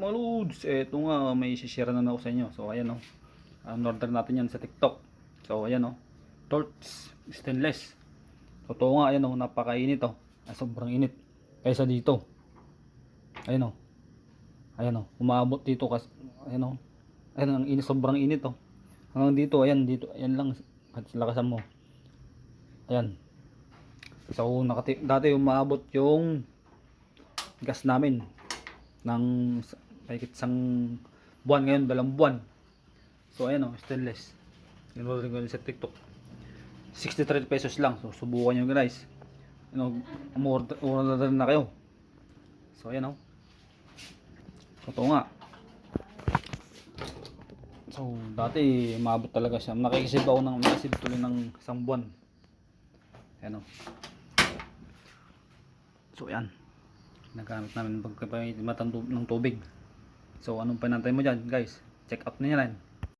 mga lods? Eto nga, may share na ako sa inyo. So ayan o. Order natin yan sa TikTok. So ayan o. Torch stainless. So ito nga, ayan o, napakainit o. Sobrang init. Kaysa dito. Ayan o. Ayan o, umabot dito kasi. Ayan o. Ayan, ang init, sobrang init o. Hanggang dito, ayan, dito. Ayan lang. At lakasan mo. Ayan. So dati umabot yung gas namin ng kahit isang buwan, ngayon 2 buwan. So ayan o, stainless. In-order ko sa TikTok, 63 pesos lang. So subukan nyo guys, umorder na kayo. So ayan o. So ito nga. So dati umabot talaga siya. Nakikisave ako ng tuloy ng 1 buwan. Ayan o. So ayan, nagamit namin pagkapay ng tubig. So anong pinantay mo dyan guys? Check out na yan.